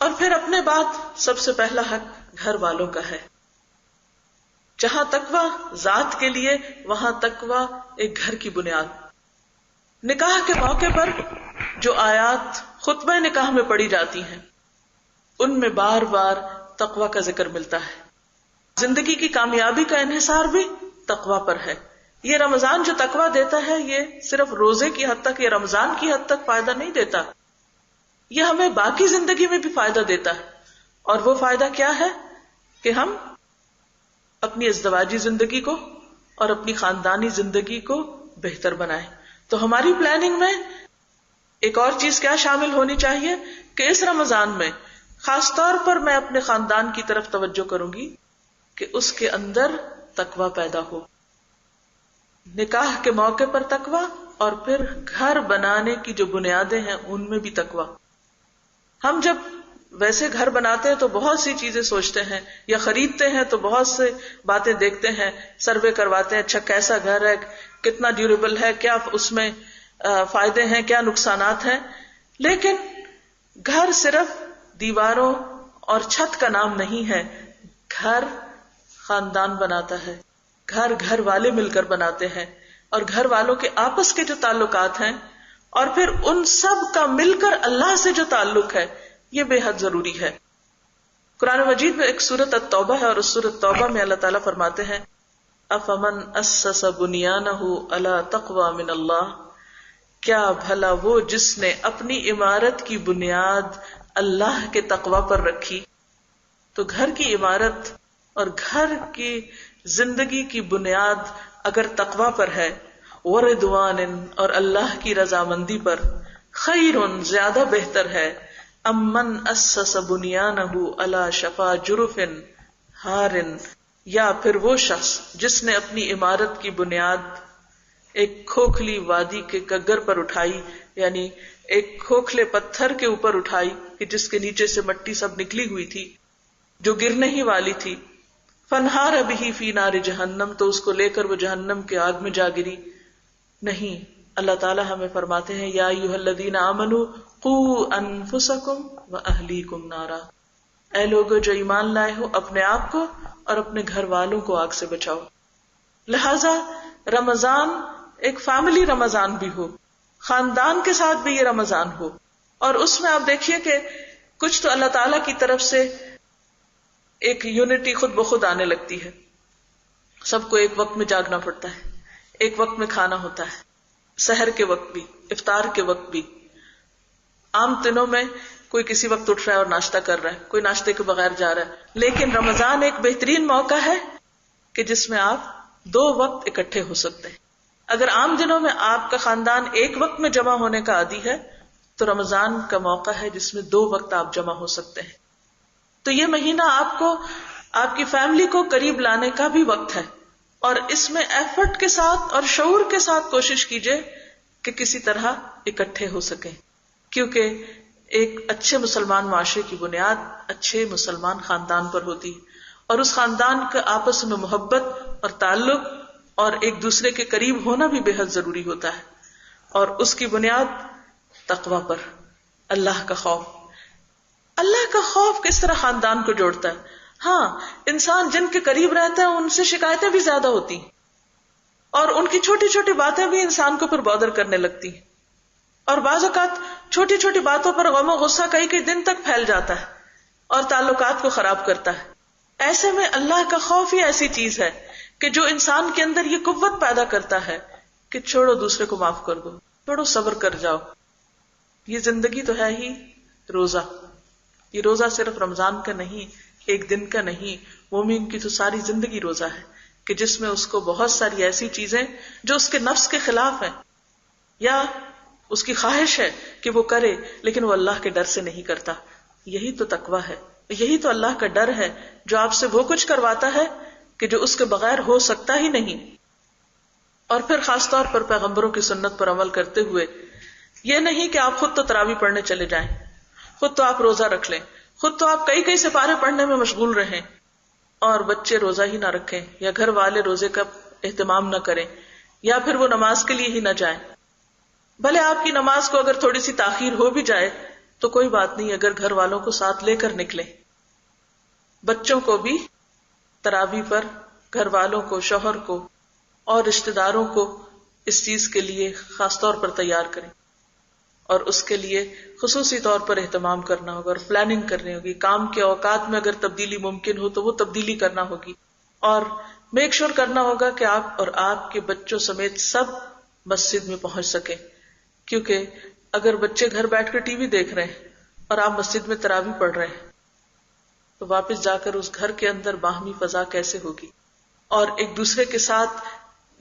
اور پھر اپنے بعد سب سے پہلا حق گھر والوں کا ہے. جہاں تقوی ذات کے لیے وہاں تقوی ایک گھر کی بنیاد. نکاح کے موقع پر جو آیات خطبہ نکاح میں پڑھی جاتی ہیں ان میں بار بار تقوی کا ذکر ملتا ہے. زندگی کی کامیابی کا انحصار بھی تقوی پر ہے. یہ رمضان جو تقوی دیتا ہے یہ صرف روزے کی حد تک یا رمضان کی حد تک فائدہ نہیں دیتا، یہ ہمیں باقی زندگی میں بھی فائدہ دیتا ہے. اور وہ فائدہ کیا ہے کہ ہم اپنی ازدواجی زندگی کو اور اپنی خاندانی زندگی کو بہتر بنائیں. تو ہماری پلاننگ میں ایک اور چیز کیا شامل ہونی چاہیے کہ اس رمضان میں خاص طور پر میں اپنے خاندان کی طرف توجہ کروں گی کہ اس کے اندر تقوی پیدا ہو. نکاح کے موقع پر تقوی اور پھر گھر بنانے کی جو بنیادیں ہیں ان میں بھی تقوی. ہم جب ویسے گھر بناتے ہیں تو بہت سی چیزیں سوچتے ہیں، یا خریدتے ہیں تو بہت سے باتیں دیکھتے ہیں، سروے کرواتے ہیں، اچھا کیسا گھر ہے، کتنا ڈیوریبل ہے، کیا اس میں فائدے ہیں، کیا نقصانات ہیں. لیکن گھر صرف دیواروں اور چھت کا نام نہیں ہے. گھر خاندان بناتا ہے، گھر گھر والے مل کر بناتے ہیں، اور گھر والوں کے آپس کے جو تعلقات ہیں اور پھر ان سب کا مل کر اللہ سے جو تعلق ہے یہ بے حد ضروری ہے. قرآن مجید میں ایک سورۃ التوبہ ہے اور اس سورۃ توبہ میں اللہ تعالیٰ فرماتے ہیں افمن اسس بنیانہ علی تقوی من اللہ، کیا بھلا وہ جس نے اپنی عمارت کی بنیاد اللہ کے تقوی پر رکھی. تو گھر کی عمارت اور گھر کی زندگی کی بنیاد اگر تقوی پر ہے، ورضوان اور اللہ کی رضامندی پر، خیر زیادہ بہتر ہے، امن اسس بنیانہ علی شفا جرف ہار، یا پھر وہ شخص جس نے اپنی عمارت کی بنیاد ایک کھوکھلی وادی کے کگر پر اٹھائی، یعنی ایک کھوکھلے پتھر کے اوپر اٹھائی کہ جس کے نیچے سے مٹی سب نکلی ہوئی تھی جو گرنے ہی والی تھی. فنہار بہ فی نار جہنم، تو اس کو لے کر وہ جہنم کے آگ میں جا گری. نہیں، اللہ تعالیٰ ہمیں فرماتے ہیں یا ایھا الذین آمنوا قوا انفسکم واہلیکم نارا، اے لوگو جو ایمان لائے ہو اپنے آپ کو اور اپنے گھر والوں کو آگ سے بچاؤ. لہذا رمضان ایک فیملی رمضان بھی ہو، خاندان کے ساتھ بھی یہ رمضان ہو، اور اس میں آپ دیکھیے کہ کچھ تو اللہ تعالیٰ کی طرف سے ایک یونٹی خود بخود آنے لگتی ہے. سب کو ایک وقت میں جاگنا پڑتا ہے، ایک وقت میں کھانا ہوتا ہے، سحر کے وقت بھی، افطار کے وقت بھی. عام دنوں میں کوئی کسی وقت اٹھ رہا ہے اور ناشتہ کر رہا ہے، کوئی ناشتے کے بغیر جا رہا ہے. لیکن رمضان ایک بہترین موقع ہے کہ جس میں آپ 2 وقت اکٹھے ہو سکتے ہیں. اگر عام دنوں میں آپ کا خاندان ایک وقت میں جمع ہونے کا عادی ہے تو رمضان کا موقع ہے جس میں 2 وقت آپ جمع ہو سکتے ہیں. تو یہ مہینہ آپ کو، آپ کی فیملی کو قریب لانے کا بھی وقت ہے، اور اس میں ایفرٹ کے ساتھ اور شعور کے ساتھ کوشش کیجئے کہ کسی طرح اکٹھے ہو سکیں، کیونکہ ایک اچھے مسلمان معاشرے کی بنیاد اچھے مسلمان خاندان پر ہوتی ہے، اور اس خاندان کے آپس میں محبت اور تعلق اور ایک دوسرے کے قریب ہونا بھی بے حد ضروری ہوتا ہے. اور اس کی بنیاد تقوی پر، اللہ کا خوف. اللہ کا خوف کس طرح خاندان کو جوڑتا ہے. ہاں، انسان جن کے قریب رہتا ہے ان سے شکایتیں بھی زیادہ ہوتی ہیں، اور ان کی چھوٹی چھوٹی باتیں بھی انسان کو پھر بادر کرنے لگتی ہیں، اور بعض اوقات چھوٹی چھوٹی باتوں پر غم و غصہ کئی دن تک پھیل جاتا ہے اور تعلقات کو خراب کرتا ہے. ایسے میں اللہ کا خوف ہی ایسی چیز ہے کہ جو انسان کے اندر یہ قوت پیدا کرتا ہے کہ چھوڑو، دوسرے کو معاف کر دو، چھوڑو، صبر کر جاؤ. یہ زندگی تو ہے ہی روزہ. یہ روزہ صرف رمضان کا نہیں، ایک دن کا نہیں، مومن کی تو ساری زندگی روزہ ہے کہ جس میں اس کو بہت ساری ایسی چیزیں جو اس کے نفس کے خلاف ہیں یا اس کی خواہش ہے کہ وہ کرے لیکن وہ اللہ کے ڈر سے نہیں کرتا. یہی تو تقویٰ ہے، یہی تو اللہ کا ڈر ہے جو آپ سے وہ کچھ کرواتا ہے کہ جو اس کے بغیر ہو سکتا ہی نہیں. اور پھر خاص طور پر پیغمبروں کی سنت پر عمل کرتے ہوئے یہ نہیں کہ آپ خود تو تراویح پڑھنے چلے جائیں، خود تو آپ روزہ رکھ لیں، خود تو آپ کئی سپارے پڑھنے میں مشغول رہیں اور بچے روزہ ہی نہ رکھیں یا گھر والے روزے کا اہتمام نہ کریں یا پھر وہ نماز کے لیے ہی نہ جائیں. بھلے آپ کی نماز کو اگر تھوڑی سی تاخیر ہو بھی جائے تو کوئی بات نہیں اگر گھر والوں کو ساتھ لے کر نکلیں. بچوں کو بھی تراویح پر گھر والوں کو، شوہر کو اور رشتہ داروں کو اس چیز کے لیے خاص طور پر تیار کریں، اور اس کے لیے خصوصی طور پر اہتمام کرنا ہوگا اور پلاننگ کرنی ہوگی. کام کے اوقات میں اگر تبدیلی ممکن ہو تو وہ تبدیلی کرنا ہوگی، اور میک شور کرنا ہوگا کہ آپ اور آپ کے بچوں سمیت سب مسجد میں پہنچ سکیں. کیونکہ اگر بچے گھر بیٹھ کر ٹی وی دیکھ رہے ہیں اور آپ مسجد میں تراویح پڑھ رہے ہیں تو واپس جا کر اس گھر کے اندر باہمی فضا کیسے ہوگی، اور ایک دوسرے کے ساتھ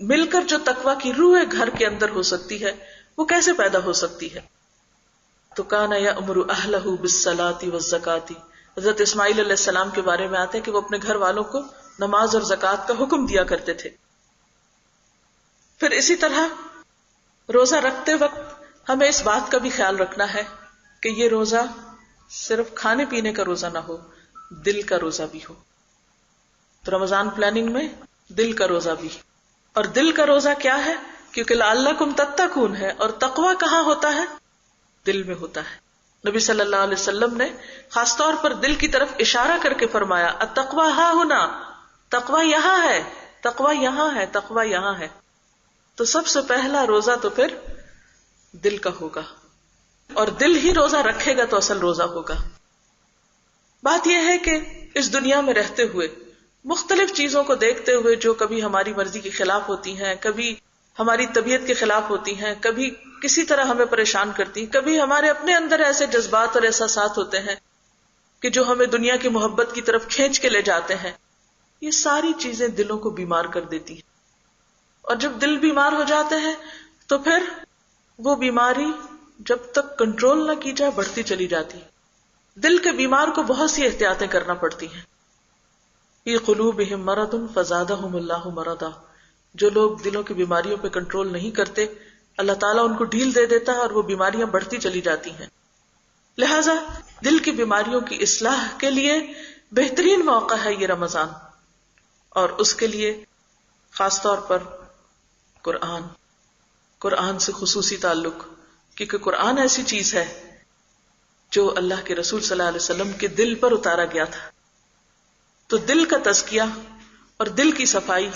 مل کر جو تقویٰ کی روح گھر کے اندر ہو سکتی ہے وہ کیسے پیدا ہو سکتی ہے. تو کان یأمر اہلہ بالصلاۃ والزکاۃ، حضرت اسماعیل علیہ السلام کے بارے میں آتا ہے کہ وہ اپنے گھر والوں کو نماز اور زکوٰۃ کا حکم دیا کرتے تھے. پھر اسی طرح روزہ رکھتے وقت ہمیں اس بات کا بھی خیال رکھنا ہے کہ یہ روزہ صرف کھانے پینے کا روزہ نہ ہو، دل کا روزہ بھی ہو. تو رمضان پلاننگ میں دل کا روزہ بھی. اور دل کا روزہ کیا ہے؟ کیونکہ لعلکم تتقون ہے، اور تقوی کہاں ہوتا ہے؟ دل میں ہوتا ہے. نبی صلی اللہ علیہ وسلم نے خاص طور پر دل کی طرف اشارہ کر کے فرمایا التقوی ہا ہنا، تقوی یہاں ہے، تقوی یہاں ہے، تقوی یہاں ہے. تو سب سے پہلا روزہ تو پھر دل کا ہوگا، اور دل ہی روزہ رکھے گا تو اصل روزہ ہوگا. بات یہ ہے کہ اس دنیا میں رہتے ہوئے مختلف چیزوں کو دیکھتے ہوئے جو کبھی ہماری مرضی کے خلاف ہوتی ہیں، کبھی ہماری طبیعت کے خلاف ہوتی ہیں، کبھی کسی طرح ہمیں پریشان کرتی ہیں، کبھی ہمارے اپنے اندر ایسے جذبات اور احساسات ہوتے ہیں کہ جو ہمیں دنیا کی محبت کی طرف کھینچ کے لے جاتے ہیں. یہ ساری چیزیں دلوں کو بیمار کر دیتی ہیں، اور جب دل بیمار ہو جاتے ہیں تو پھر وہ بیماری جب تک کنٹرول نہ کی جائے بڑھتی چلی جاتی ہے. دل کے بیمار کو بہت سی احتیاطیں کرنا پڑتی ہیں. فی قلوبہم مرض فزادہم اللہ مرضا، جو لوگ دلوں کی بیماریوں پہ کنٹرول نہیں کرتے اللہ تعالیٰ ان کو ڈھیل دے دیتا ہے اور وہ بیماریاں بڑھتی چلی جاتی ہیں. لہذا دل کی بیماریوں کی اصلاح کے لیے بہترین موقع ہے یہ رمضان، اور اس کے لیے خاص طور پر قرآن سے خصوصی تعلق، کیونکہ قرآن ایسی چیز ہے جو اللہ کے رسول صلی اللہ علیہ وسلم کے دل پر اتارا گیا تھا. تو دل کا تزکیہ اور دل کی صفائی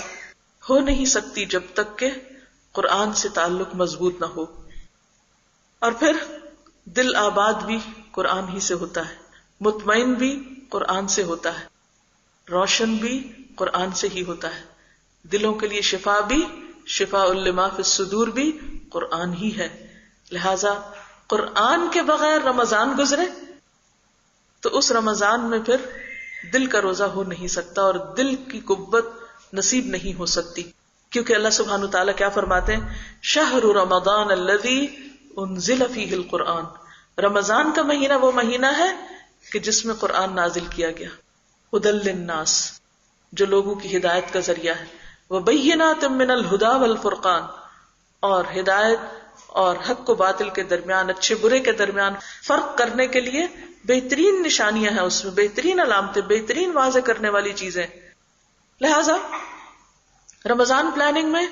ہو نہیں سکتی جب تک کہ قرآن سے تعلق مضبوط نہ ہو. اور پھر دل آباد بھی قرآن ہی سے ہوتا ہے، مطمئن بھی قرآن سے ہوتا ہے، روشن بھی قرآن سے ہی ہوتا ہے. دلوں کے لیے شفا بھی، شفاء لما فی الصدور بھی قرآن ہی ہے. لہذا قرآن کے بغیر رمضان گزرے تو اس رمضان میں پھر دل کا روزہ ہو نہیں سکتا اور دل کی قوت نصیب نہیں ہو سکتی. کیونکہ اللہ سبحانہ وتعالیٰ کیا فرماتے ہیں؟ شہر رمضان الذی انزل فیہ القرآن، رمضان کا مہینہ وہ مہینہ ہے کہ جس میں قرآن نازل کیا گیا. ھدی للناس، جو لوگوں کی ہدایت کا ذریعہ ہے، وبینات من الہدی والفرقان، اور ہدایت اور حق و باطل کے درمیان، اچھے برے کے درمیان فرق کرنے کے لیے بہترین نشانیاں ہیں، اس میں بہترین علامتیں، بہترین واضح کرنے والی چیزیں. لہذا رمضان پلاننگ میں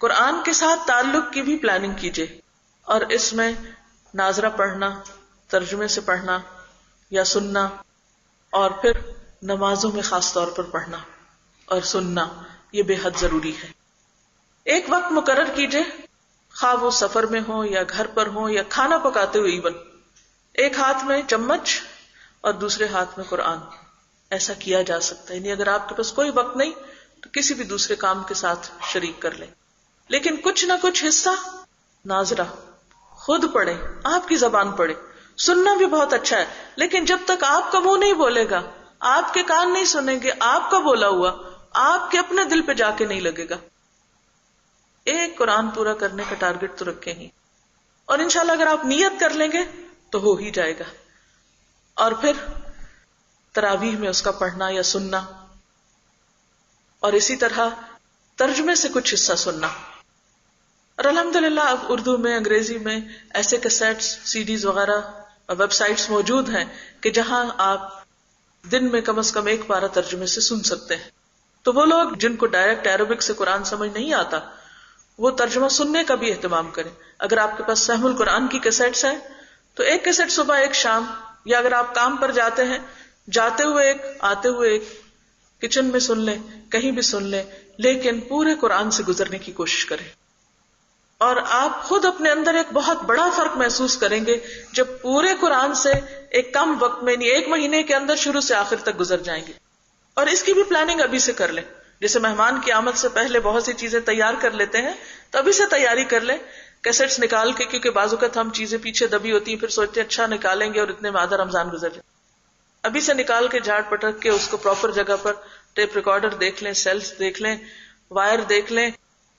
قرآن کے ساتھ تعلق کی بھی پلاننگ کیجیے، اور اس میں ناظرہ پڑھنا، ترجمے سے پڑھنا یا سننا، اور پھر نمازوں میں خاص طور پر پڑھنا اور سننا، یہ بے حد ضروری ہے. ایک وقت مقرر کیجیے، خواہ وہ سفر میں ہو یا گھر پر ہو یا کھانا پکاتے ہوئے، ایون ایک ہاتھ میں چمچ اور دوسرے ہاتھ میں قرآن، ایسا کیا جا سکتا ہے. یعنی اگر آپ کے پاس کوئی وقت نہیں تو کسی بھی دوسرے کام کے ساتھ شریک کر لیں، لیکن کچھ نہ کچھ حصہ ناظرہ خود پڑھیں، آپ کی زبان پڑھیں. سننا بھی بہت اچھا ہے، لیکن جب تک آپ کا منہ نہیں بولے گا، آپ کے کان نہیں سنیں گے آپ کا بولا ہوا، آپ کے اپنے دل پہ جا کے نہیں لگے گا. ایک قرآن پورا کرنے کا ٹارگٹ تو رکھیں ہی، اور انشاءاللہ اگر آپ نیت کر لیں گے تو ہو ہی جائے گا. اور پھر تراویح میں اس کا پڑھنا یا سننا، اور اسی طرح ترجمے سے کچھ حصہ سننا. اور الحمدللہ اب اردو میں، انگریزی میں ایسے کیسٹس، سی ڈیز وغیرہ ویب سائٹس موجود ہیں کہ جہاں آپ دن میں کم از کم ایک پارہ ترجمے سے سن سکتے ہیں. تو وہ لوگ جن کو ڈائریکٹ عربک سے قرآن سمجھ نہیں آتا وہ ترجمہ سننے کا بھی اہتمام کریں. اگر آپ کے پاس فہم القرآن کی کیسٹس ہیں تو ایک کیسٹ صبح ایک شام، یا اگر آپ کام پر جاتے ہیں جاتے ہوئے ایک آتے ہوئے ایک، کچن میں سن لیں، کہیں بھی سن لیں، لیکن پورے قرآن سے گزرنے کی کوشش کریں. اور آپ خود اپنے اندر ایک بہت بڑا فرق محسوس کریں گے جب پورے قرآن سے ایک کم وقت میں، یعنی 1 مہینے کے اندر شروع سے آخر تک گزر جائیں گے. اور اس کی بھی پلاننگ ابھی سے کر لیں. جیسے مہمان کی آمد سے پہلے بہت سی چیزیں تیار کر لیتے ہیں، تو ابھی سے تیاری کر لیں. کیسٹس نکال کے، کیونکہ بعض اوقات ہم چیزیں پیچھے دبی ہوتی ہیں، پھر سوچتے ہیں اچھا نکالیں گے اور اتنے میں آدھا رمضان گزر جائے. ابھی سے نکال کے جھاڑ پٹک کے اس کو پراپر جگہ پر ٹیپ ریکارڈر دیکھ لیں، سیلز دیکھ لیں، وائر دیکھ لیں،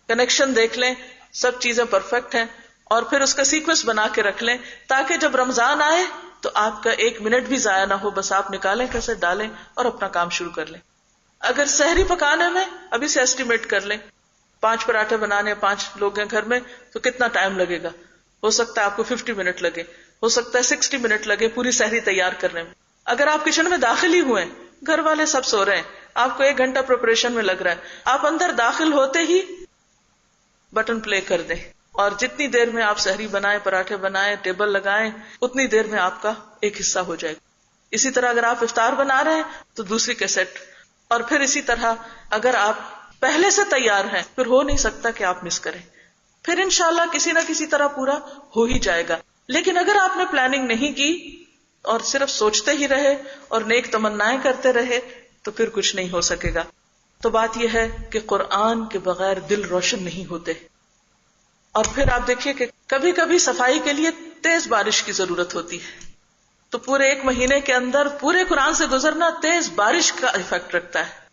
کنیکشن دیکھ لیں، سب چیزیں پرفیکٹ ہیں. اور پھر اس کا سیکوینس بنا کے رکھ لیں تاکہ جب رمضان آئے تو آپ کا 1 منٹ بھی ضائع نہ ہو. بس آپ نکالیں کیسٹ ڈالیں اور اپنا کام شروع کر لیں. اگر سحری پکانے میں ابھی سے ایسٹیمیٹ کر لیں، 5 پراٹھے بنانے، 5 لوگ ہیں گھر میں، تو کتنا ٹائم لگے گا. ہو سکتا ہے آپ کو 50 منٹ لگے، ہو سکتا ہے 60 منٹ لگے پوری سحری تیار کرنے میں. اگر آپ کچن میں داخل ہی ہوئے، گھر والے سب سو رہے ہیں، آپ کو 1 گھنٹہ پریپریشن میں لگ رہا ہے، آپ اندر داخل ہوتے ہی بٹن پلے کر دیں، اور جتنی دیر میں آپ سحری بنائیں، پراٹھے بنائیں، ٹیبل لگائیں، اتنی دیر میں آپ کا ایک حصہ ہو جائے گا. اسی طرح اگر آپ افطار بنا رہے ہیں تو دوسری کیسٹ، اور پھر اسی طرح اگر آپ پہلے سے تیار ہیں پھر ہو نہیں سکتا کہ آپ مس کریں. پھر انشاءاللہ کسی نہ کسی طرح پورا ہو ہی جائے گا. لیکن اگر آپ نے پلاننگ نہیں کی اور صرف سوچتے ہی رہے اور نیک تمنائیں کرتے رہے تو پھر کچھ نہیں ہو سکے گا. تو بات یہ ہے کہ قرآن کے بغیر دل روشن نہیں ہوتے. اور پھر آپ دیکھیے کہ کبھی کبھی صفائی کے لیے تیز بارش کی ضرورت ہوتی ہے، تو پورے 1 مہینے کے اندر پورے قرآن سے گزرنا تیز بارش کا ایفیکٹ رکھتا ہے،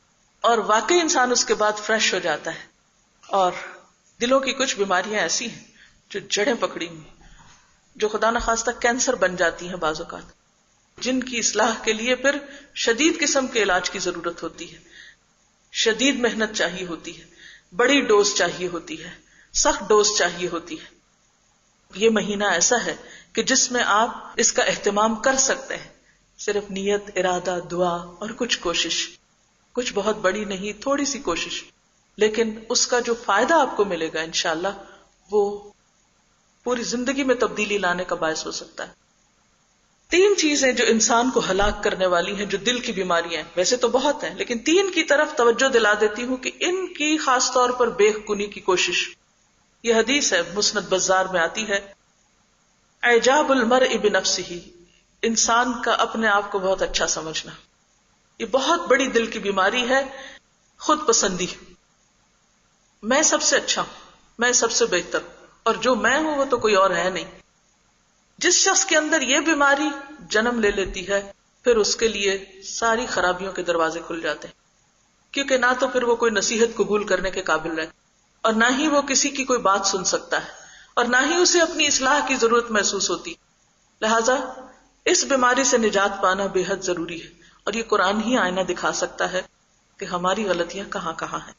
اور واقعی انسان اس کے بعد فریش ہو جاتا ہے. اور دلوں کی کچھ بیماریاں ایسی ہیں جو جڑیں پکڑی ہوئی، جو خدا نخواستہ کینسر بن جاتی ہیں بعض اوقات، جن کی اصلاح کے لیے پھر شدید قسم کے علاج کی ضرورت ہوتی ہے، شدید محنت چاہیے ہوتی ہے، بڑی ڈوز چاہیے ہوتی ہے، سخت ڈوز چاہیے ہوتی ہے. یہ مہینہ ایسا ہے کہ جس میں آپ اس کا اہتمام کر سکتے ہیں. صرف نیت، ارادہ، دعا اور کچھ کوشش، کچھ بہت بڑی نہیں، تھوڑی سی کوشش، لیکن اس کا جو فائدہ آپ کو ملے گا انشاءاللہ وہ پوری زندگی میں تبدیلی لانے کا باعث ہو سکتا ہے. 3 چیزیں جو انسان کو ہلاک کرنے والی ہیں، جو دل کی بیماریاں ہیں، ویسے تو بہت ہیں لیکن 3 کی طرف توجہ دلا دیتی ہوں کہ ان کی خاص طور پر بے کنی کی کوشش. یہ حدیث ہے، مسند بزار میں آتی ہے، اعجاب المرء بنفسہ، انسان کا اپنے آپ کو بہت اچھا سمجھنا. یہ بہت بڑی دل کی بیماری ہے. خود پسندی، میں سب سے اچھا ہوں، میں سب سے بہتر، اور جو میں ہوں وہ تو کوئی اور ہے نہیں. جس شخص کے اندر یہ بیماری جنم لے لیتی ہے پھر اس کے لیے ساری خرابیوں کے دروازے کھل جاتے ہیں، کیونکہ نہ تو پھر وہ کوئی نصیحت قبول کرنے کے قابل رہے، اور نہ ہی وہ کسی کی کوئی بات سن سکتا ہے، اور نہ ہی اسے اپنی اصلاح کی ضرورت محسوس ہوتی. لہذا اس بیماری سے نجات پانا بے حد ضروری ہے، اور یہ قرآن ہی آئینہ دکھا سکتا ہے کہ ہماری غلطیاں کہاں کہاں ہیں.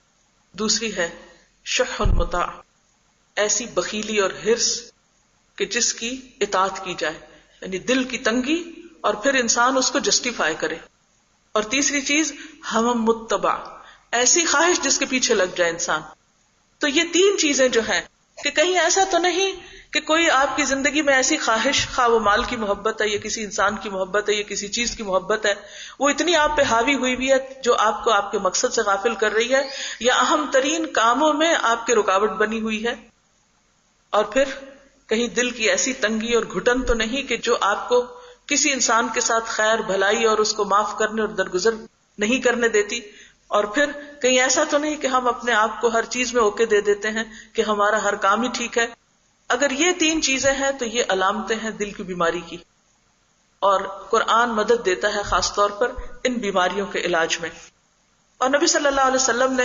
دوسری ہے شح مطاع، ایسی بخیلی اور حرص کہ جس کی اطاعت کی جائے، یعنی دل کی تنگی اور پھر انسان اس کو جسٹیفائی کرے. اور تیسری چیز ہمم متبع، ایسی خواہش جس کے پیچھے لگ جائے انسان. تو یہ 3 چیزیں جو ہیں کہ کہیں ایسا تو نہیں کہ کوئی آپ کی زندگی میں ایسی خواہش، خواہ وہ مال کی محبت ہے یا کسی انسان کی محبت ہے یا کسی چیز کی محبت ہے، وہ اتنی آپ پہ حاوی ہوئی بھی ہے جو آپ کو آپ کے مقصد سے غافل کر رہی ہے یا اہم ترین کاموں میں آپ کے رکاوٹ بنی ہوئی ہے. اور پھر کہیں دل کی ایسی تنگی اور گھٹن تو نہیں کہ جو آپ کو کسی انسان کے ساتھ خیر بھلائی اور اس کو معاف کرنے اور درگزر نہیں کرنے دیتی. اور پھر کہیں ایسا تو نہیں کہ ہم اپنے آپ کو ہر چیز میں اوکے دے دیتے ہیں کہ ہمارا ہر کام ہی ٹھیک ہے. اگر یہ 3 چیزیں ہیں تو یہ علامتیں ہیں دل کی بیماری کی، اور قرآن مدد دیتا ہے خاص طور پر ان بیماریوں کے علاج میں. اور نبی صلی اللہ علیہ وسلم نے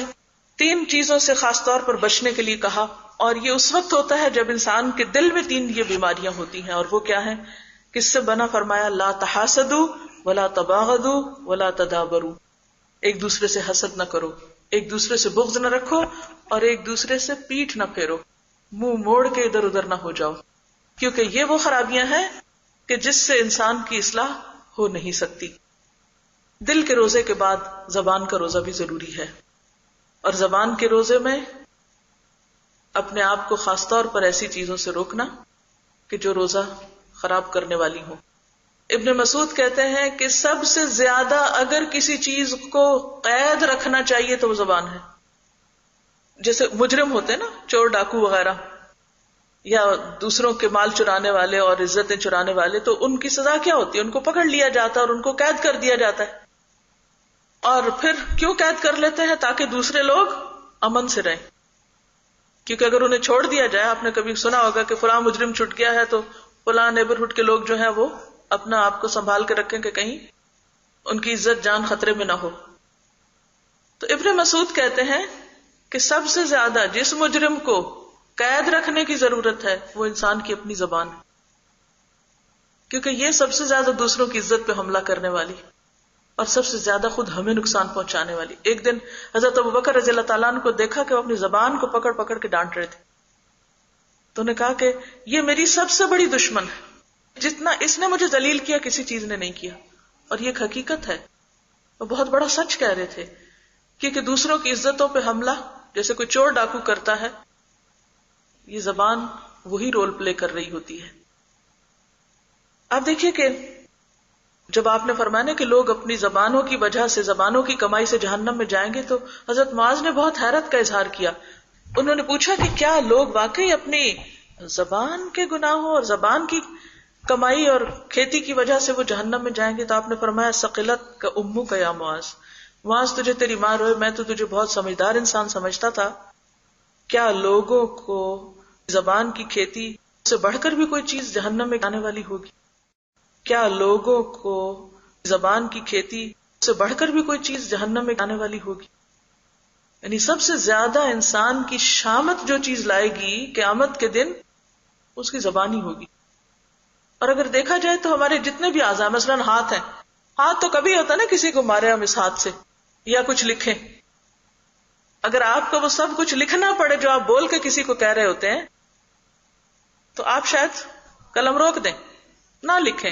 3 چیزوں سے خاص طور پر بچنے کے لیے کہا، اور یہ اس وقت ہوتا ہے جب انسان کے دل میں 3 یہ بیماریاں ہوتی ہیں. اور وہ کیا ہیں؟ کس سے بنا؟ فرمایا لا تحاسدوا ولا تباغضوا ولا تدابروا، ایک دوسرے سے حسد نہ کرو، ایک دوسرے سے بغض نہ رکھو، اور ایک دوسرے سے پیٹھ نہ پھیرو، منہ موڑ کے ادھر ادھر نہ ہو جاؤ. کیونکہ یہ وہ خرابیاں ہیں کہ جس سے انسان کی اصلاح ہو نہیں سکتی. دل کے روزے کے بعد زبان کا روزہ بھی ضروری ہے، اور زبان کے روزے میں اپنے آپ کو خاص طور پر ایسی چیزوں سے روکنا کہ جو روزہ خراب کرنے والی ہوں. ابن مسعود کہتے ہیں کہ سب سے زیادہ اگر کسی چیز کو قید رکھنا چاہیے تو وہ زبان ہے. جیسے مجرم ہوتے ہیں نا، چور ڈاکو وغیرہ، یا دوسروں کے مال چرانے والے اور عزتیں چرانے والے، تو ان کی سزا کیا ہوتی ہے؟ ان کو پکڑ لیا جاتا ہے اور ان کو قید کر دیا جاتا ہے. اور پھر کیوں قید کر لیتے ہیں؟ تاکہ دوسرے لوگ امن سے رہیں. کیونکہ اگر انہیں چھوڑ دیا جائے، آپ نے کبھی سنا ہوگا کہ فلاں مجرم چھٹ گیا ہے تو فلاں نیبرہڈ کے لوگ جو ہیں وہ اپنا آپ کو سنبھال کے رکھیں کہ کہیں ان کی عزت جان خطرے میں نہ ہو. تو ابن مسعود کہتے ہیں کہ سب سے زیادہ جس مجرم کو قید رکھنے کی ضرورت ہے وہ انسان کی اپنی زبان ہے، کیونکہ یہ سب سے زیادہ دوسروں کی عزت پہ حملہ کرنے والی اور سب سے زیادہ خود ہمیں نقصان پہنچانے والی. ایک دن حضرت ابوبکر رضی اللہ تعالیٰ عنہ کو دیکھا کہ وہ اپنی زبان کو پکڑ پکڑ کے ڈانٹ رہے تھے. تو انہوں نے کہا کہ یہ میری سب سے بڑی دشمن ہے، جتنا اس نے مجھے ذلیل کیا کسی چیز نے نہیں کیا. اور یہ ایک حقیقت ہے، وہ بہت بڑا سچ کہہ رہے تھے، کیونکہ دوسروں کی عزتوں پہ حملہ جیسے کوئی چور ڈاکو کرتا ہے، یہ زبان وہی رول پلے کر رہی ہوتی ہے. آپ دیکھیے کہ جب آپ نے فرمایا کہ لوگ اپنی زبانوں کی وجہ سے، زبانوں کی کمائی سے جہنم میں جائیں گے، تو حضرت معاذ نے بہت حیرت کا اظہار کیا. انہوں نے پوچھا کہ کیا لوگ واقعی اپنی زبان کے گناہوں اور زبان کی کمائی اور کھیتی کی وجہ سے وہ جہنم میں جائیں گے؟ تو آپ نے فرمایا ثقلت کا امو کا یا معاذ، معاذ تجھے تیری ماں روئے، میں تو تجھے بہت سمجھدار انسان سمجھتا تھا. کیا لوگوں کو زبان کی کھیتی سے بڑھ کر بھی کوئی چیز جہنم میں آنے والی ہوگی؟ کیا لوگوں کو زبان کی کھیتی سے بڑھ کر بھی کوئی چیز جہنم میں آنے والی ہوگی؟ یعنی سب سے زیادہ انسان کی شامت جو چیز لائے گی قیامت کے دن، اس کی زبان ہی ہوگی. اور اگر دیکھا جائے تو ہمارے جتنے بھی اعضاء، مثلا ہاتھ ہیں، ہاتھ تو کبھی ہوتا نا کسی کو مارے ہم اس ہاتھ سے یا کچھ لکھیں. اگر آپ کو وہ سب کچھ لکھنا پڑے جو آپ بول کے کسی کو کہہ رہے ہوتے ہیں تو آپ شاید قلم روک دیں، نہ لکھیں.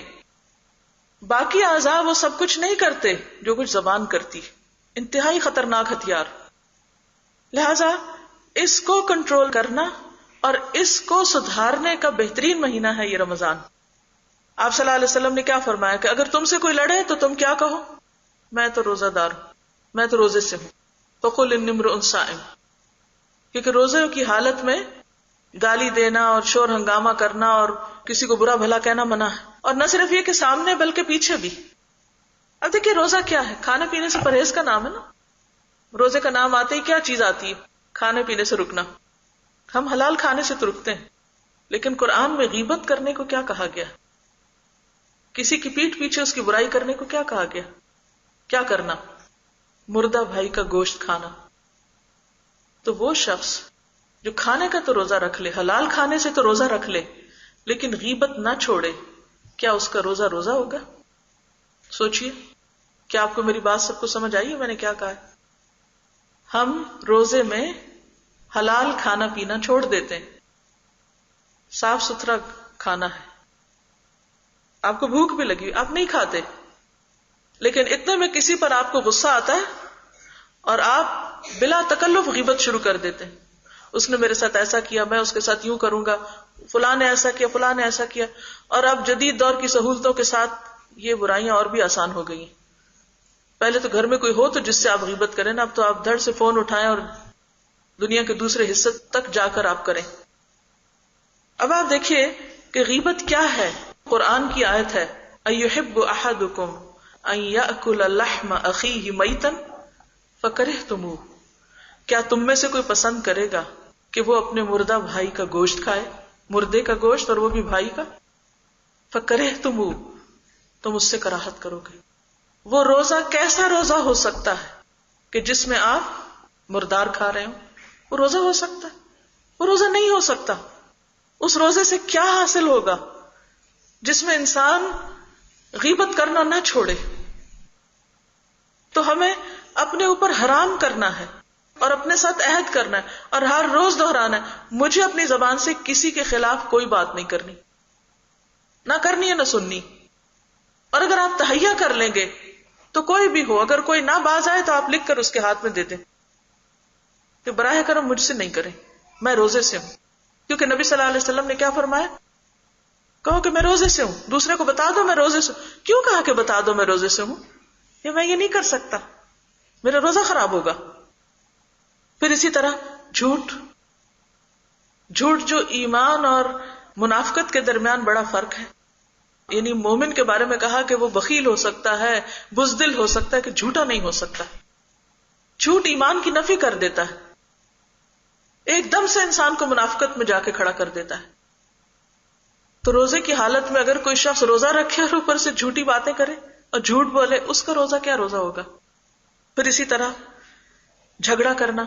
باقی اعضاء وہ سب کچھ نہیں کرتے جو کچھ زبان کرتی. انتہائی خطرناک ہتھیار. لہذا اس کو کنٹرول کرنا اور اس کو سدھارنے کا بہترین مہینہ ہے یہ رمضان. آپ صلی اللہ علیہ وسلم نے کیا فرمایا کہ اگر تم سے کوئی لڑے تو تم کیا کہو؟ میں تو روزہ دار ہوں، میں تو روزے سے ہوں. فقل انی امرؤ صائم، کیونکہ روزے کی حالت میں گالی دینا اور شور ہنگامہ کرنا اور کسی کو برا بھلا کہنا منع ہے. اور نہ صرف یہ کہ سامنے بلکہ پیچھے بھی. اب دیکھیے روزہ کیا ہے؟ کھانے پینے سے پرہیز کا نام ہے نا. روزے کا نام آتے ہی کیا چیز آتی ہے؟ کھانے پینے سے رکنا. ہم حلال کھانے سے تو رکتے ہیں، لیکن قرآن میں غیبت کرنے کو کیا کہا گیا؟ کسی کی پیٹھ پیچھے اس کی برائی کرنے کو کیا کہا گیا؟ کیا کرنا؟ مردہ بھائی کا گوشت کھانا. تو وہ شخص جو کھانے کا تو روزہ رکھ لے، حلال کھانے سے تو روزہ رکھ لے، لیکن غیبت نہ چھوڑے، کیا اس کا روزہ روزہ ہوگا؟ سوچئے. کیا آپ کو میری بات سب کو سمجھ آئی ہے میں نے کیا کہا ہے؟ ہم روزے میں حلال کھانا پینا چھوڑ دیتے ہیں، صاف ستھرا کھانا ہے. آپ کو بھوک بھی لگی، آپ نہیں کھاتے، لیکن اتنے میں کسی پر آپ کو غصہ آتا ہے اور آپ بلا تکلف غیبت شروع کر دیتے ہیں. اس نے میرے ساتھ ایسا کیا، میں اس کے ساتھ یوں کروں گا، فلاں نے ایسا کیا، فلاں نے ایسا کیا. اور اب جدید دور کی سہولتوں کے ساتھ یہ برائیاں اور بھی آسان ہو گئی ہیں. پہلے تو گھر میں کوئی ہو تو جس سے آپ غیبت کریں نا، اب تو آپ دھڑ سے فون اٹھائیں اور دنیا کے دوسرے حصے تک جا کر آپ کریں. اب آپ دیکھیے کہ غیبت کیا ہے. قرآن کی آیت ہے اَيُحِبُّ أَحَدُكُمْ أَن يَأْكُلَ لَحْمَ أَخِيهِ مَيْتًا فَكَرِهْتُمُوهُ، کیا تم میں سے کوئی پسند کرے گا کہ وہ اپنے مردہ بھائی کا گوشت کھائے، مردے کا گوشت، اور وہ بھی بھائی کا. فَكَرِهْتُمُوهُ، تم اس سے کراہت کرو گے. وہ روزہ کیسا روزہ ہو سکتا ہے کہ جس میں آپ مردار کھا رہے ہو؟ وہ روزہ ہو سکتا ہے؟ وہ روزہ نہیں ہو سکتا. اس روزے سے کیا حاصل ہوگا جس میں انسان غیبت کرنا نہ چھوڑے؟ تو ہمیں اپنے اوپر حرام کرنا ہے اور اپنے ساتھ عہد کرنا ہے اور ہر روز دہرانا ہے، مجھے اپنی زبان سے کسی کے خلاف کوئی بات نہیں کرنی، نہ کرنی ہے نہ سننی. اور اگر آپ تہیہ کر لیں گے تو کوئی بھی ہو، اگر کوئی نہ باز آئے تو آپ لکھ کر اس کے ہاتھ میں دے دیں کہ براہ کرم مجھ سے نہیں کریں، میں روزے سے ہوں. کیونکہ نبی صلی اللہ علیہ وسلم نے کیا فرمایا کہو کہ میں روزے سے ہوں، دوسرے کو بتا دو میں روزے سے ہوں. کیوں کہا کہ بتا دو میں روزے سے ہوں؟ کہ میں یہ نہیں کر سکتا، میرا روزہ خراب ہوگا. پھر اسی طرح جھوٹ جو ایمان اور منافقت کے درمیان بڑا فرق ہے. یعنی مومن کے بارے میں کہا کہ وہ بخیل ہو سکتا ہے، بزدل ہو سکتا ہے، کہ جھوٹا نہیں ہو سکتا. جھوٹ ایمان کی نفی کر دیتا ہے، ایک دم سے انسان کو منافقت میں جا کے کھڑا کر دیتا ہے. تو روزے کی حالت میں اگر کوئی شخص روزہ رکھے اور اوپر سے جھوٹی باتیں کرے اور جھوٹ بولے، اس کا روزہ کیا روزہ ہوگا. پھر اسی طرح جھگڑا کرنا،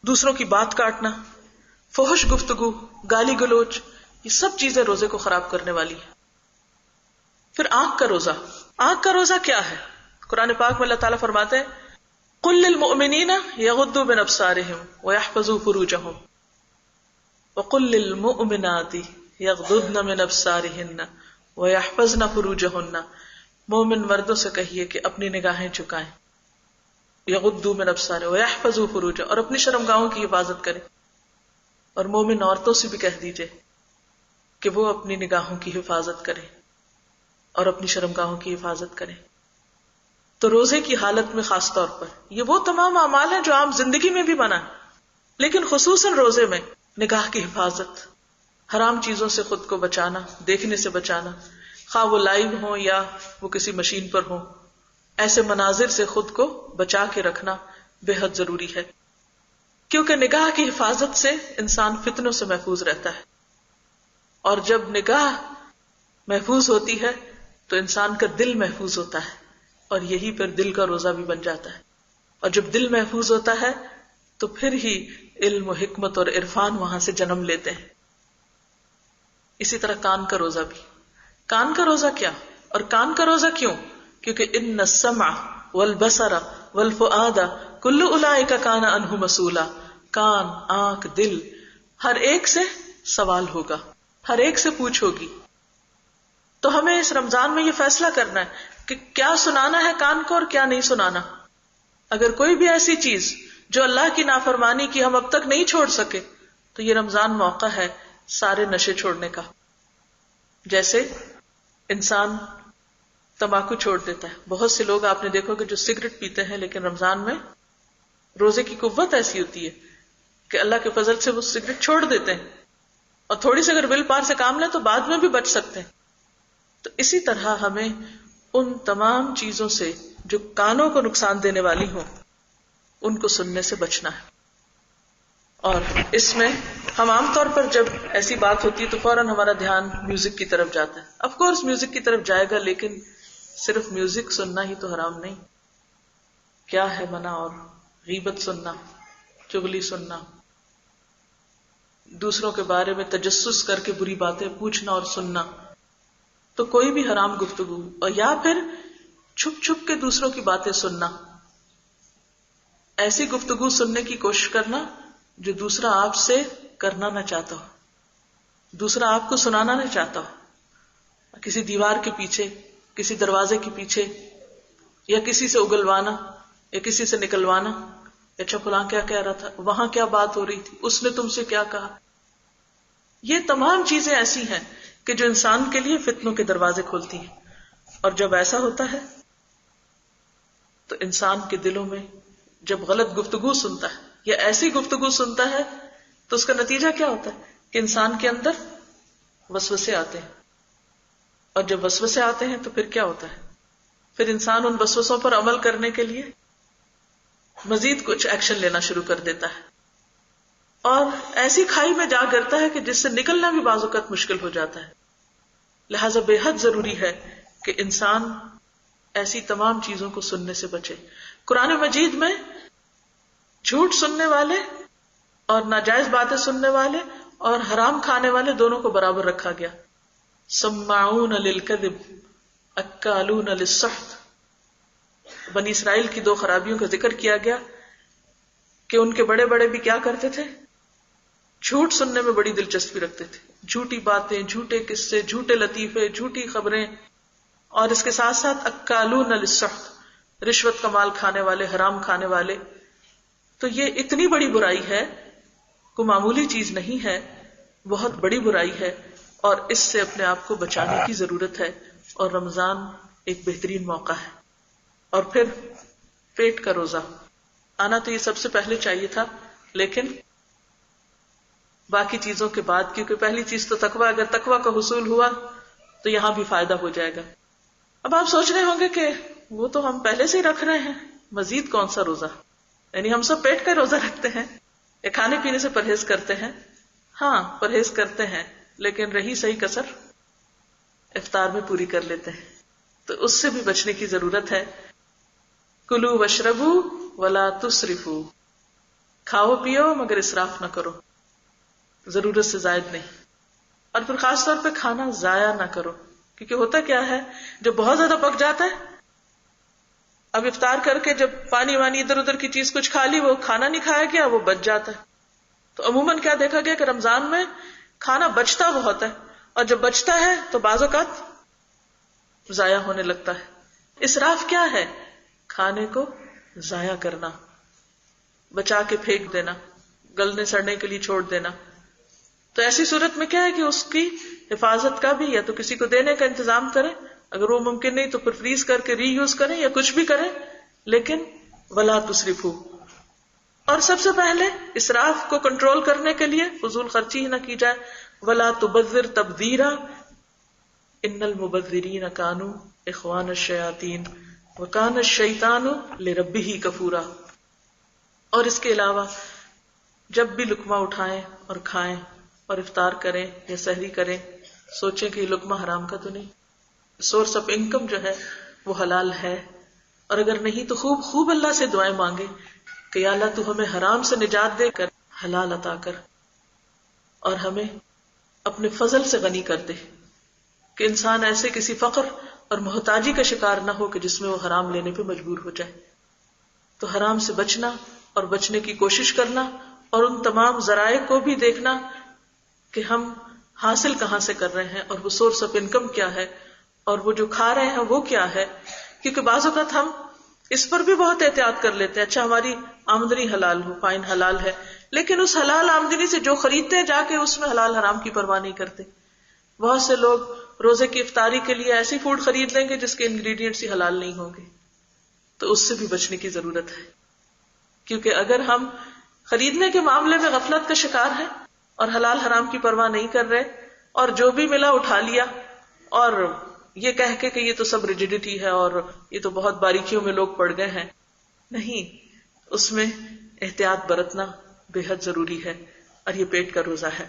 دوسروں کی بات کاٹنا، فحش گفتگو، گالی گلوچ، یہ سب چیزیں روزے کو خراب کرنے والی ہیں. پھر آنکھ کا روزہ. آنکھ کا روزہ کیا ہے؟ قرآن پاک میں اللہ تعالیٰ فرماتے ہیں قُلْ لِلْمُؤْمِنِينَ يَغُضُّوا مِنْ أَبْصَارِهِمْ وَيَحْفَظُوا فُرُوجَهُمْ وَقُلْ لِلْمُؤْمِنَاتِ يَغْضُضْنَ مِنْ أَبْصَارِهِنَّ وَيَحْفَظْنَ فُرُوجَهُنَّ، مومن مردوں سے کہیے کہ اپنی نگاہیں چکائیں، یغضوا من ابصارہم ویحفظوا فروجہم، اور اپنی شرمگاہوں کی حفاظت کریں. اور مومن عورتوں سے بھی کہہ دیجئے کہ وہ اپنی نگاہوں کی حفاظت کریں اور اپنی شرمگاہوں کی حفاظت کریں. تو روزے کی حالت میں خاص طور پر یہ وہ تمام اعمال ہیں جو عام زندگی میں بھی منع ہے، لیکن خصوصاً روزے میں نگاہ کی حفاظت، حرام چیزوں سے خود کو بچانا، دیکھنے سے بچانا، خواہ وہ لائیو ہوں یا وہ کسی مشین پر ہوں، ایسے مناظر سے خود کو بچا کے رکھنا بے حد ضروری ہے. کیونکہ نگاہ کی حفاظت سے انسان فتنوں سے محفوظ رہتا ہے، اور جب نگاہ محفوظ ہوتی ہے تو انسان کا دل محفوظ ہوتا ہے، اور یہی پھر دل کا روزہ بھی بن جاتا ہے. اور جب دل محفوظ ہوتا ہے تو پھر ہی علم و حکمت اور عرفان وہاں سے جنم لیتے ہیں. اسی طرح کان کا روزہ بھی. کان کا روزہ کیا اور کان کا روزہ کیوں؟ کیونکہ ان السمع والبصر والفؤاد کل اولئک کان عنہ مسئولا. کان، آنکھ، دل، ہر ایک سے سوال ہوگا، ہر ایک سے پوچھ ہوگی. تو ہمیں اس رمضان میں یہ فیصلہ کرنا ہے کہ کیا سنانا ہے کان کو اور کیا نہیں سنانا. اگر کوئی بھی ایسی چیز جو اللہ کی نافرمانی کی ہم اب تک نہیں چھوڑ سکے تو یہ رمضان موقع ہے سارے نشے چھوڑنے کا. جیسے انسان تمباکو چھوڑ دیتا ہے. بہت سے لوگ آپ نے دیکھو کہ جو سگریٹ پیتے ہیں، لیکن رمضان میں روزے کی قوت ایسی ہوتی ہے کہ اللہ کے فضل سے وہ سگریٹ چھوڑ دیتے ہیں، اور تھوڑی سی اگر ول پار سے کام لیں تو بعد میں بھی بچ سکتے ہیں. تو اسی طرح ہمیں ان تمام چیزوں سے جو کانوں کو نقصان دینے والی ہوں ان کو سننے سے بچنا ہے. اور اس میں ہم عام طور پر جب ایسی بات ہوتی ہے تو فوراً ہمارا دھیان میوزک کی طرف جاتا ہے. آف کورس میوزک کی طرف جائے گا، لیکن صرف میوزک سننا ہی تو حرام نہیں. کیا ہے منع؟ اور غیبت سننا، چغلی سننا، دوسروں کے بارے میں تجسس کر کے بری باتیں پوچھنا اور سننا، تو کوئی بھی حرام گفتگو، اور یا پھر چھپ چھپ کے دوسروں کی باتیں سننا، ایسی گفتگو سننے کی کوشش کرنا جو دوسرا آپ سے کرنا نہ چاہتا ہو، دوسرا آپ کو سنانا نہ چاہتا ہو. کسی دیوار کے پیچھے، کسی دروازے کے پیچھے، یا کسی سے اگلوانا یا کسی سے نکلوانا. اچھا فلاں کیا کہہ رہا تھا، وہاں کیا بات ہو رہی تھی، اس نے تم سے کیا کہا. یہ تمام چیزیں ایسی ہیں کہ جو انسان کے لیے فتنوں کے دروازے کھولتی ہیں. اور جب ایسا ہوتا ہے تو انسان کے دلوں میں جب غلط گفتگو سنتا ہے یا ایسی گفتگو سنتا ہے تو اس کا نتیجہ کیا ہوتا ہے کہ انسان کے اندر وسوسے آتے ہیں. اور جب وسوسے آتے ہیں تو پھر کیا ہوتا ہے؟ پھر انسان ان وسوسوں پر عمل کرنے کے لیے مزید کچھ ایکشن لینا شروع کر دیتا ہے، اور ایسی کھائی میں جا گرتا ہے کہ جس سے نکلنا بھی بعض اوقات مشکل ہو جاتا ہے. لہذا بے حد ضروری ہے کہ انسان ایسی تمام چیزوں کو سننے سے بچے. قرآن مجید میں جھوٹ سننے والے اور ناجائز باتیں سننے والے اور حرام کھانے والے دونوں کو برابر رکھا گیا. سماعون للکذب اکالون للسحت. بنی اسرائیل کی دو خرابیوں کا ذکر کیا گیا کہ ان کے بڑے بڑے بھی کیا کرتے تھے؟ جھوٹ سننے میں بڑی دلچسپی رکھتے تھے. جھوٹی باتیں، جھوٹے قصے، جھوٹے لطیفے، جھوٹی خبریں، اور اس کے ساتھ ساتھ اکالون للسحت، رشوت کا مال کھانے والے، حرام کھانے والے. تو یہ اتنی بڑی برائی ہے، کوئی معمولی چیز نہیں ہے، بہت بڑی برائی ہے. اور اس سے اپنے آپ کو بچانے کی ضرورت ہے، اور رمضان ایک بہترین موقع ہے۔ اور پھر پیٹ کا روزہ آنا تو یہ سب سے پہلے چاہیے تھا، لیکن باقی چیزوں کے بعد، کیونکہ پہلی چیز تو تقوی، اگر تقوی کا حصول ہوا تو یہاں بھی فائدہ ہو جائے گا۔ اب آپ سوچ رہے ہوں گے کہ وہ تو ہم پہلے سے ہی رکھ رہے ہیں، مزید کون سا روزہ؟ یعنی ہم سب پیٹ کا روزہ رکھتے ہیں یا کھانے پینے سے پرہیز کرتے ہیں؟ ہاں پرہیز کرتے ہیں، لیکن رہی صحیح کسر افطار میں پوری کر لیتے ہیں، تو اس سے بھی بچنے کی ضرورت ہے۔ کلوا واشربوا ولا تسرفوا، کھاؤ پیو مگر اسراف نہ کرو، ضرورت سے زائد نہیں۔ اور پھر خاص طور پہ کھانا ضائع نہ کرو، کیونکہ ہوتا کیا ہے جو بہت زیادہ پک جاتا ہے، اب افطار کر کے جب پانی وانی ادھر ادھر کی چیز کچھ کھا لی، وہ کھانا نہیں کھایا گیا، وہ بچ جاتا ہے۔ تو عموماً کیا دیکھا گیا کہ رمضان میں کھانا بچتا بہت ہے، اور جب بچتا ہے تو بعض اوقات ضائع ہونے لگتا ہے۔ اسراف کیا ہے؟ کھانے کو ضائع کرنا، بچا کے پھینک دینا، گلنے سڑنے کے لیے چھوڑ دینا۔ تو ایسی صورت میں کیا ہے کہ اس کی حفاظت کا بھی، یا تو کسی کو دینے کا انتظام کریں، اگر وہ ممکن نہیں تو پھر فریز کر کے ری یوز کریں یا کچھ بھی کریں، لیکن ولا تسرفوا۔ اور سب سے پہلے اسراف کو کنٹرول کرنے کے لیے فضول خرچی ہی نہ کی جائے، ولا تبذر تبذیرا ان المبذرین کانوا اخوان الشیاطین وکان الشیطان لربہ کفورا۔ اور اس کے علاوہ جب بھی لقمہ اٹھائیں اور کھائیں اور افطار کریں یا سحری کریں، سوچیں کہ یہ لقمہ حرام کا تو نہیں، سورس آف انکم جو ہے وہ حلال ہے، اور اگر نہیں تو خوب خوب اللہ سے دعائیں مانگے کہ یا اللہ تو ہمیں حرام سے نجات دے کر حلال عطا کر، اور ہمیں اپنے فضل سے غنی کر دے کہ انسان ایسے کسی فقر اور محتاجی کا شکار نہ ہو کہ جس میں وہ حرام لینے پہ مجبور ہو جائے۔ تو حرام سے بچنا اور بچنے کی کوشش کرنا، اور ان تمام ذرائع کو بھی دیکھنا کہ ہم حاصل کہاں سے کر رہے ہیں، اور وہ سورس آف انکم کیا ہے، اور وہ جو کھا رہے ہیں وہ کیا ہے۔ کیونکہ بعض اوقات ہم اس پر بھی بہت احتیاط کر لیتے ہیں، اچھا ہماری آمدنی حلال ہو، فائن حلال ہے، لیکن اس حلال آمدنی سے جو خریدتے ہیں جا کے اس میں حلال حرام کی پرواہ نہیں کرتے۔ بہت سے لوگ روزے کی افطاری کے لیے ایسی فوڈ خرید لیں گے جس کے انگریڈینٹس ہی حلال نہیں ہوں گے، تو اس سے بھی بچنے کی ضرورت ہے۔ کیونکہ اگر ہم خریدنے کے معاملے میں غفلت کا شکار ہیں اور حلال حرام کی پرواہ نہیں کر رہے، اور جو بھی ملا اٹھا لیا، اور یہ کہہ کے کہ یہ تو سب ریجیڈیٹی ہے اور یہ تو بہت باریکیوں میں لوگ پڑ گئے ہیں، نہیں، اس میں احتیاط برتنا بے حد ضروری ہے۔ اور یہ پیٹ کا روزہ ہے،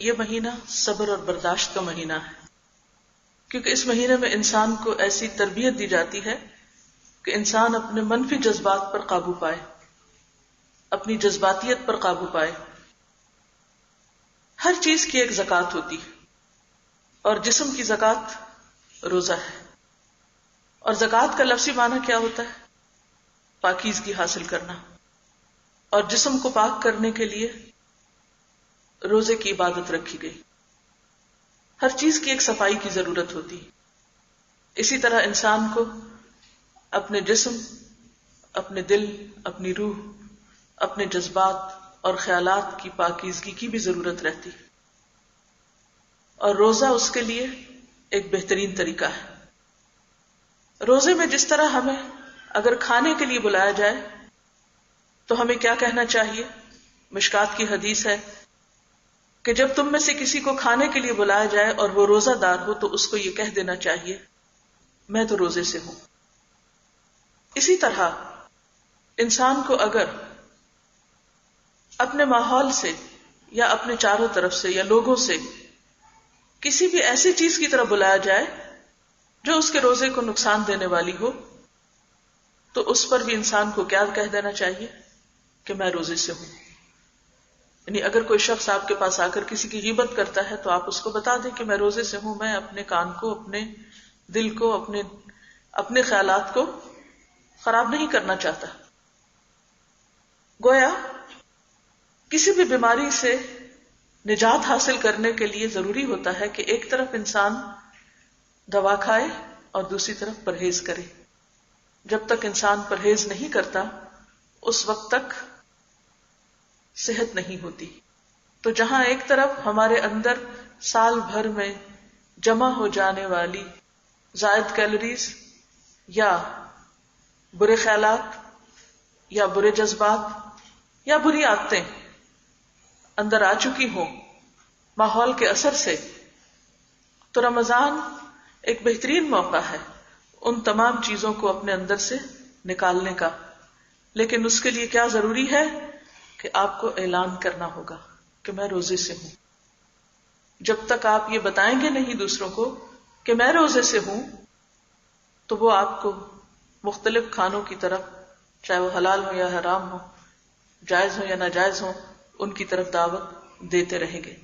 یہ مہینہ صبر اور برداشت کا مہینہ ہے، کیونکہ اس مہینے میں انسان کو ایسی تربیت دی جاتی ہے کہ انسان اپنے منفی جذبات پر قابو پائے، اپنی جذباتیت پر قابو پائے۔ ہر چیز کی ایک زکوٰۃ ہوتی ہے، اور جسم کی زکوٰۃ روزہ ہے۔ اور زکوٰۃ کا لفظی معنی کیا ہوتا ہے؟ پاکیزگی حاصل کرنا، اور جسم کو پاک کرنے کے لیے روزے کی عبادت رکھی گئی۔ ہر چیز کی ایک صفائی کی ضرورت ہوتی ہے۔ اسی طرح انسان کو اپنے جسم، اپنے دل، اپنی روح، اپنے جذبات اور خیالات کی پاکیزگی کی بھی ضرورت رہتی، اور روزہ اس کے لیے ایک بہترین طریقہ ہے۔ روزے میں جس طرح ہمیں اگر کھانے کے لیے بلایا جائے تو ہمیں کیا کہنا چاہیے؟ مشکات کی حدیث ہے کہ جب تم میں سے کسی کو کھانے کے لیے بلایا جائے اور وہ روزہ دار ہو تو اس کو یہ کہہ دینا چاہیے میں تو روزے سے ہوں۔ اسی طرح انسان کو اگر اپنے ماحول سے یا اپنے چاروں طرف سے یا لوگوں سے کسی بھی ایسی چیز کی طرف بلایا جائے جو اس کے روزے کو نقصان دینے والی ہو، تو اس پر بھی انسان کو کیا کہہ دینا چاہیے کہ میں روزے سے ہوں۔ یعنی اگر کوئی شخص آپ کے پاس آ کر کسی کی غیبت کرتا ہے تو آپ اس کو بتا دیں کہ میں روزے سے ہوں، میں اپنے کان کو، اپنے دل کو، اپنے خیالات کو خراب نہیں کرنا چاہتا۔ گویا کسی بھی بیماری سے نجات حاصل کرنے کے لیے ضروری ہوتا ہے کہ ایک طرف انسان دوا کھائے اور دوسری طرف پرہیز کرے۔ جب تک انسان پرہیز نہیں کرتا اس وقت تک صحت نہیں ہوتی۔ تو جہاں ایک طرف ہمارے اندر سال بھر میں جمع ہو جانے والی زائد کیلوریز یا برے خیالات یا برے جذبات یا بری عادتیں اندر آ چکی ہوں ماحول کے اثر سے، تو رمضان ایک بہترین موقع ہے ان تمام چیزوں کو اپنے اندر سے نکالنے کا. لیکن اس کے لیے کیا ضروری ہے کہ آپ کو اعلان کرنا ہوگا کہ میں روزے سے ہوں. جب تک آپ یہ بتائیں گے نہیں دوسروں کو کہ میں روزے سے ہوں، تو وہ آپ کو مختلف کھانوں کی طرف، چاہے وہ حلال ہو یا حرام ہو، جائز ہو یا ناجائز ہو، ان کی طرف دعوت دیتے رہیں گے.